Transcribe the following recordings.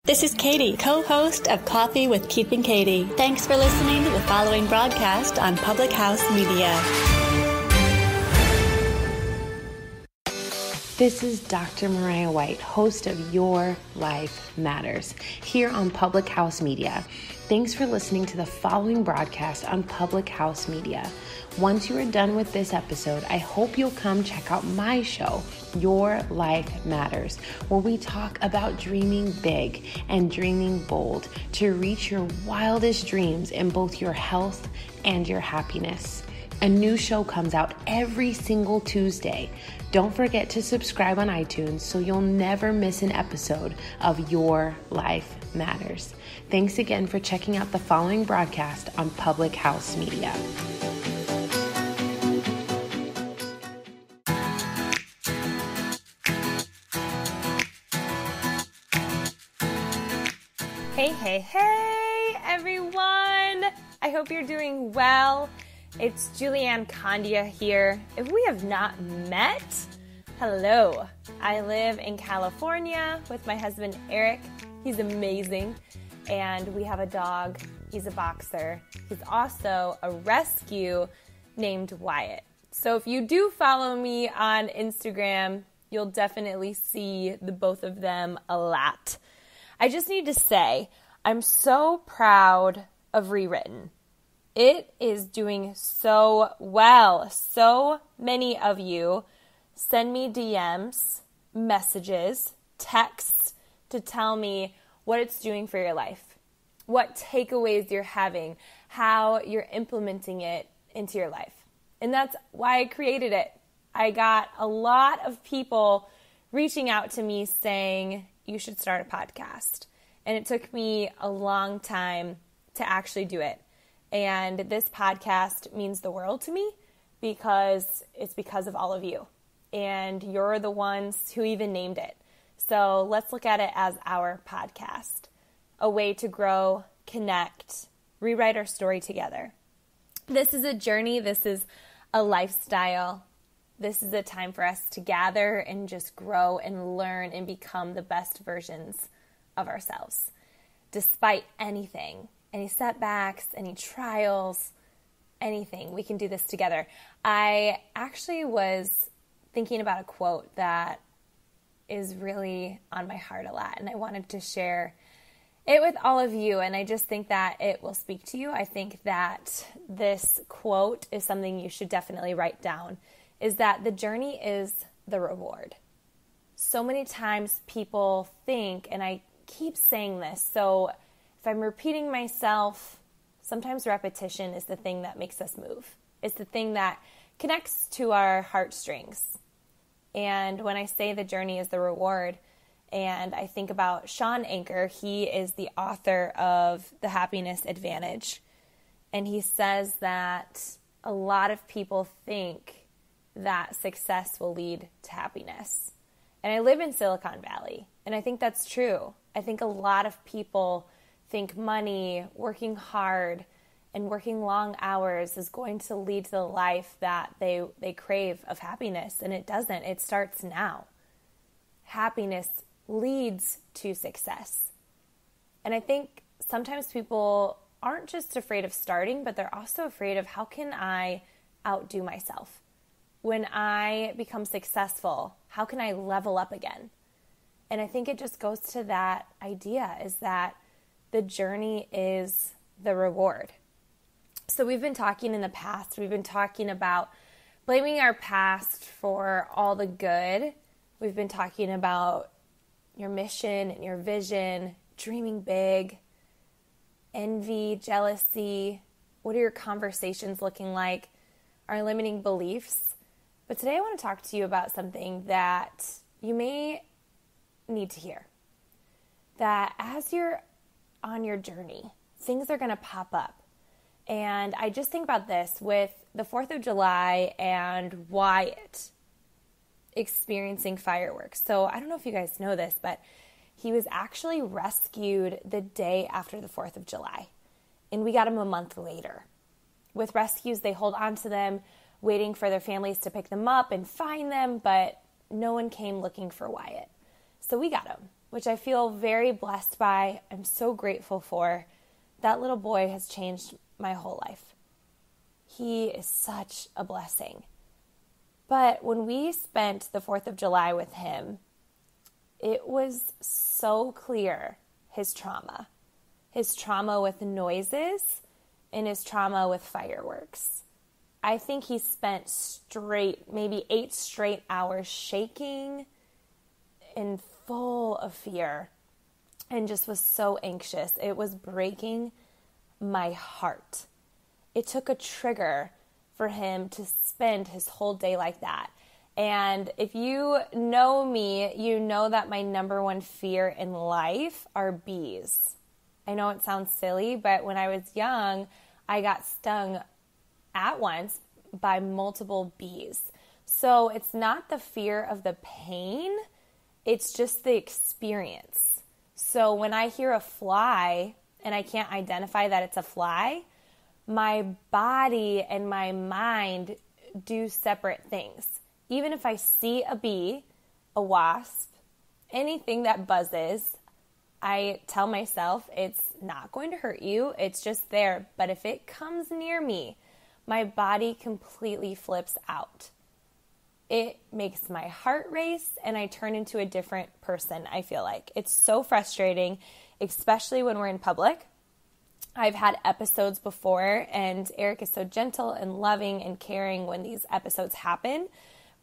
This is Katie, co-host of Coffee with Keith and Katie. Thanks for listening to the following broadcast on Public House Media. This is Dr. Mariah White, host of Your Life Matters, here on Public House Media. Thanks for listening to the following broadcast on Public House Media. Once you are done with this episode, I hope you'll come check out my show, Your Life Matters, where we talk about dreaming big and dreaming bold to reach your wildest dreams in both your health and your happiness. A new show comes out every single Tuesday. Don't forget to subscribe on iTunes so you'll never miss an episode of Your Life Matters. Thanks again for checking out the following broadcast on Public House Media. Hey, everyone. I hope you're doing well. It's Julianne Condia here. If we have not met, hello. I live in California with my husband, Eric. He's amazing. And we have a dog. He's a boxer. He's also a rescue named Wyatt. So if you do follow me on Instagram, you'll definitely see the both of them a lot. I just need to say, I'm so proud of Rewritten. It is doing so well. So many of you send me DMs, messages, texts to tell me what it's doing for your life, what takeaways you're having, how you're implementing it into your life. And that's why I created it. I got a lot of people reaching out to me saying, you should start a podcast. And it took me a long time to actually do it. And this podcast means the world to me because it's because of all of you. And you're the ones who even named it. So let's look at it as our podcast, a way to grow, connect, rewrite our story together. This is a journey. This is a lifestyle. This is a time for us to gather and just grow and learn and become the best versions of ourselves, despite anything, any setbacks, any trials, anything. We can do this together. I actually was thinking about a quote that is really on my heart a lot, and I wanted to share it with all of you, and I just think that it will speak to you. I think that this quote is something you should definitely write down, is that the journey is the reward. So many times people think, and I keep saying this, so if I'm repeating myself, sometimes repetition is the thing that makes us move. It's the thing that connects to our heartstrings. And when I say the journey is the reward, and I think about Shawn Achor, he is the author of The Happiness Advantage. And he says that a lot of people think that success will lead to happiness. And I live in Silicon Valley, and I think that's true. I think a lot of people think money, working hard, and working long hours is going to lead to the life that they crave of happiness, and it doesn't. It starts now. Happiness leads to success. And I think sometimes people aren't just afraid of starting, but they're also afraid of how can I outdo myself? When I become successful, how can I level up again? And I think it just goes to that idea is that the journey is the reward. So we've been talking in the past, we've been talking about blaming our past for all the good. We've been talking about your mission and your vision, dreaming big, envy, jealousy. What are your conversations looking like? Our limiting beliefs. But today I want to talk to you about something that you may need to hear. That as you're on your journey, things are going to pop up. And I just think about this with the 4th of July and Wyatt experiencing fireworks. So I don't know if you guys know this, but he was actually rescued the day after the 4th of July. And we got him a month later. With rescues, they hold on to them, waiting for their families to pick them up and find them, but no one came looking for Wyatt. So we got him. which I feel very blessed by. I'm so grateful for. That little boy has changed my whole life. He is such a blessing. But when we spent the 4th of July with him, it was so clear his trauma with noises and his trauma with fireworks. I think he spent maybe 8 straight hours shaking and full of fear and just was so anxious. It was breaking my heart. It took a trigger for him to spend his whole day like that. And if you know me, you know that my number one fear in life are bees. I know it sounds silly, but when I was young, I got stung at once by multiple bees. So it's not the fear of the pain, it's just the experience. So when I hear a fly and I can't identify that it's a fly, my body and my mind do separate things. Even if I see a bee, a wasp, anything that buzzes, I tell myself it's not going to hurt you, it's just there. But if it comes near me, my body completely flips out. It makes my heart race and I turn into a different person, I feel like. It's so frustrating, especially when we're in public. I've had episodes before, and Eric is so gentle and loving and caring when these episodes happen,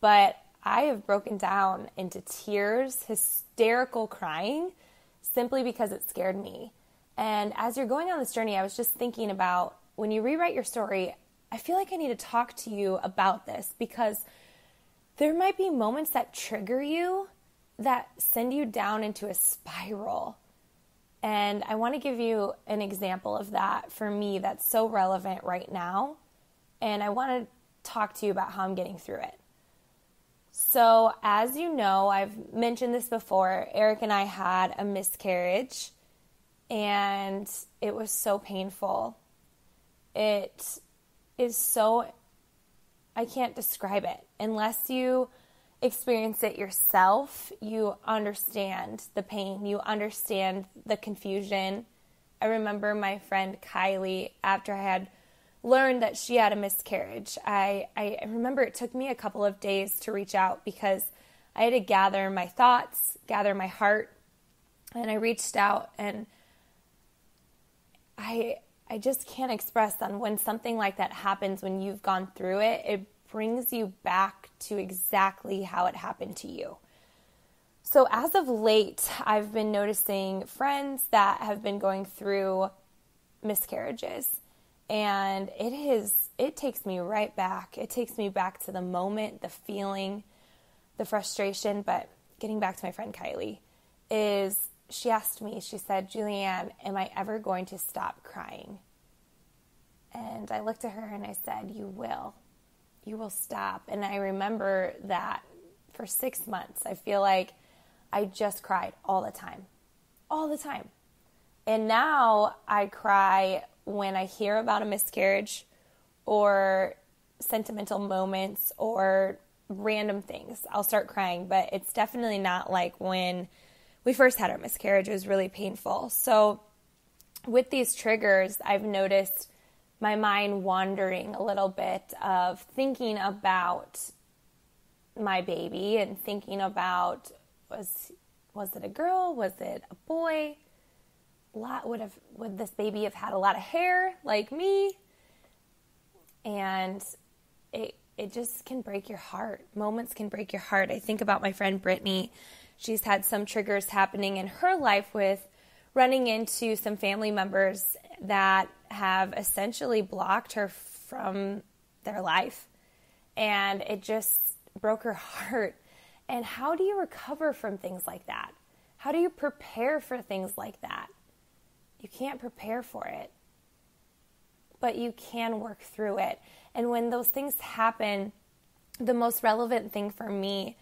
but I have broken down into tears, hysterical crying, simply because it scared me. And as you're going on this journey, I was just thinking about when you rewrite your story, I feel like I need to talk to you about this because there might be moments that trigger you that send you down into a spiral. And I want to give you an example of that for me that's so relevant right now. And I want to talk to you about how I'm getting through it. So as you know, I've mentioned this before, Eric and I had a miscarriage and it was so painful. It is so, I can't describe it. Unless you experience it yourself, you understand the pain, you understand the confusion. I remember my friend Kylie, after I had learned that she had a miscarriage, I remember it took me a couple of days to reach out because I had to gather my thoughts, gather my heart, and I reached out, and I just can't express on when something like that happens, when you've gone through it, it brings you back to exactly how it happened to you. So as of late, I've been noticing friends that have been going through miscarriages, and it takes me right back. It takes me back to the moment, the feeling, the frustration. But getting back to my friend Kylie, she asked me, she said, "Julianne, am I ever going to stop crying?" And I looked at her and I said, "You will. You will stop." And I remember that for 6 months, I feel like I just cried all the time. And now I cry when I hear about a miscarriage or sentimental moments or random things. I'll start crying, but it's definitely not like when we first had our miscarriage. It was really painful. So with these triggers, I've noticed my mind wandering a little bit of thinking about my baby and thinking about, was it a girl? Was it a boy? Would this baby have had a lot of hair like me? And it just can break your heart. Moments can break your heart. I think about my friend Brittany. She's had some triggers happening in her life with running into some family members that have essentially blocked her from their life. And it just broke her heart. And how do you recover from things like that? How do you prepare for things like that? You can't prepare for it, but you can work through it. And when those things happen, the most relevant thing for me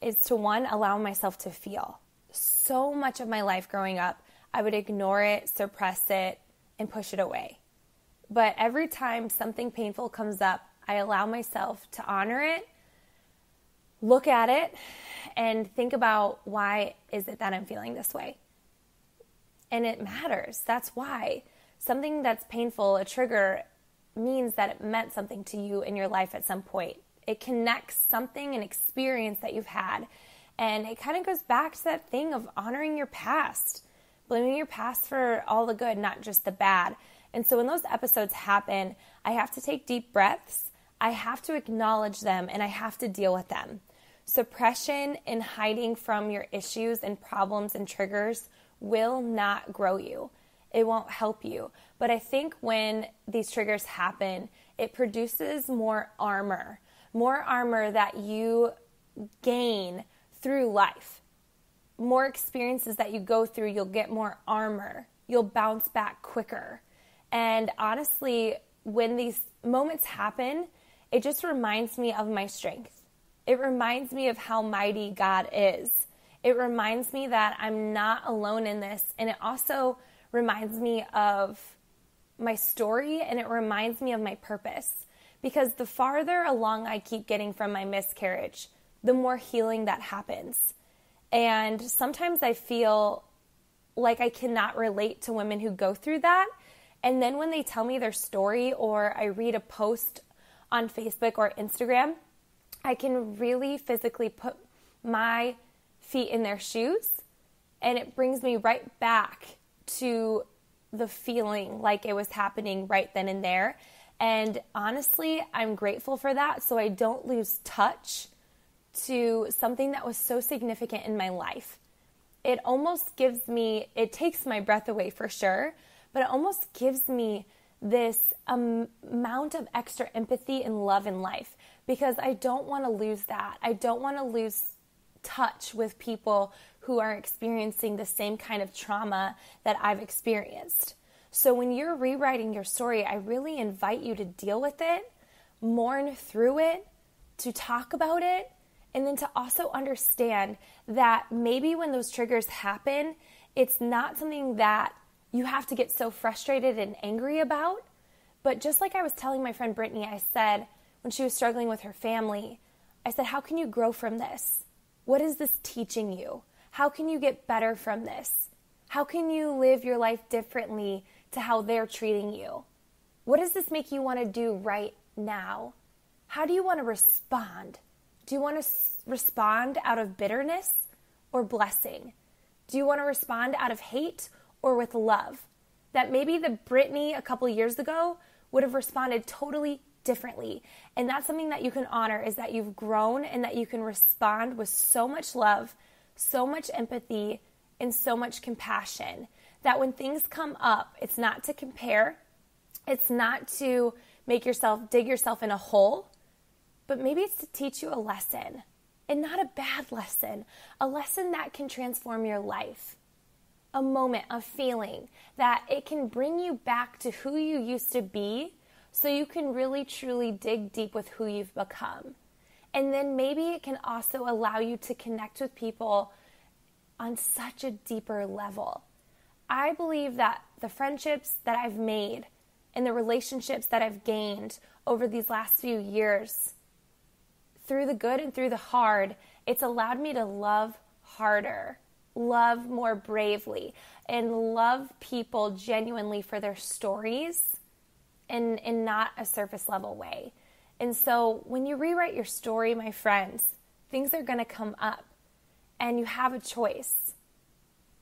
is to, one, allow myself to feel. So much of my life growing up, I would ignore it, suppress it, and push it away. But every time something painful comes up, I allow myself to honor it, look at it and think about, why is it that I'm feeling this way? And it matters. That's why. Something that's painful, a trigger, means that it meant something to you in your life at some point. It connects something, an experience that you've had. And it kind of goes back to that thing of honoring your past, blaming your past for all the good, not just the bad. And so when those episodes happen, I have to take deep breaths. I have to acknowledge them, and I have to deal with them. Suppression and hiding from your issues and problems and triggers will not grow you. It won't help you. But I think when these triggers happen, it produces more armor that you gain through life. More experiences that you go through, you'll get more armor. You'll bounce back quicker. And honestly, when these moments happen, it just reminds me of my strength. It reminds me of how mighty God is. It reminds me that I'm not alone in this. And it also reminds me of my story, and it reminds me of my purpose. Because the farther along I keep getting from my miscarriage, the more healing that happens. And sometimes I feel like I cannot relate to women who go through that. And then when they tell me their story, or I read a post on Facebook or Instagram, I can really physically put my feet in their shoes, and it brings me right back to the feeling like it was happening right then and there. And honestly, I'm grateful for that, so I don't lose touch to something that was so significant in my life. It almost gives me, it takes my breath away for sure, but it almost gives me this amount of extra empathy and love in life, because I don't want to lose that. I don't want to lose touch with people who are experiencing the same kind of trauma that I've experienced. So when you're rewriting your story, I really invite you to deal with it, mourn through it, to talk about it, and then to also understand that maybe when those triggers happen, it's not something that you have to get so frustrated and angry about. But just like I was telling my friend Brittany, I said, when she was struggling with her family, I said, how can you grow from this? What is this teaching you? How can you get better from this? How can you live your life differently to how they're treating you? What does this make you want to do right now? How do you want to respond? Do you want to respond out of bitterness or blessing? Do you want to respond out of hate or with love? That maybe the Brittany a couple years ago would have responded totally differently. And that's something that you can honor, is that you've grown and that you can respond with so much love, so much empathy, and so much compassion. That when things come up, it's not to compare, it's not to make yourself dig yourself in a hole, but maybe it's to teach you a lesson, and not a bad lesson, a lesson that can transform your life. A moment, a feeling that it can bring you back to who you used to be, so you can really truly dig deep with who you've become. And then maybe it can also allow you to connect with people on such a deeper level. I believe that the friendships that I've made and the relationships that I've gained over these last few years, through the good and through the hard, it's allowed me to love harder, love more bravely, and love people genuinely for their stories, and in not a surface level way. And so when you rewrite your story, my friends, things are going to come up, and you have a choice.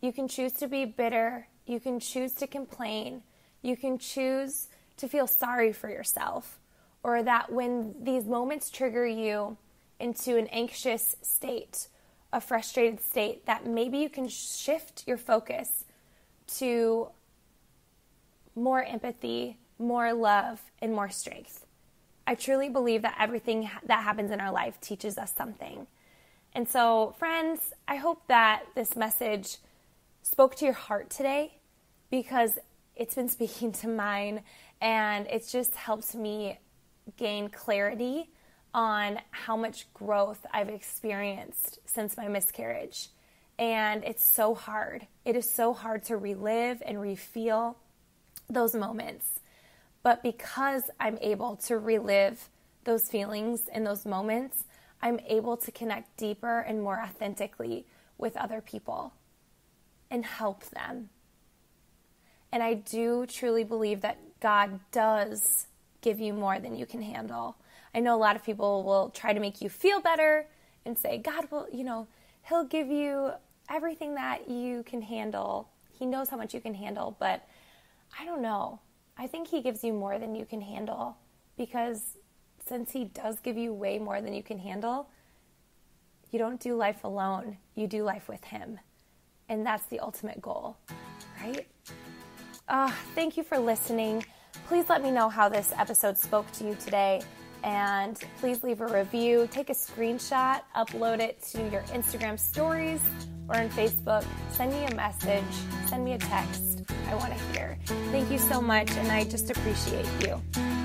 You can choose to be bitter. You can choose to complain. You can choose to feel sorry for yourself, or that when these moments trigger you into an anxious state, a frustrated state, that maybe you can shift your focus to more empathy, more love, and more strength. I truly believe that everything that happens in our life teaches us something. And so, friends, I hope that this message spoke to your heart today, because it's been speaking to mine, and it's just helped me gain clarity on how much growth I've experienced since my miscarriage. And it's so hard. It is so hard to relive and refeel those moments. But because I'm able to relive those feelings and those moments, I'm able to connect deeper and more authentically with other people and help them. And I do truly believe that God does give you more than you can handle. I know a lot of people will try to make you feel better and say, God will, He'll give you everything that you can handle. He knows how much you can handle, but I don't know. I think He gives you more than you can handle, because since He does give you way more than you can handle, you don't do life alone. You do life with Him. And that's the ultimate goal, right? Thank you for listening. Please let me know how this episode spoke to you today. And please leave a review. Take a screenshot, upload it to your Instagram stories or on Facebook. Send me a message. Send me a text. I want to hear. Thank you so much, and I just appreciate you.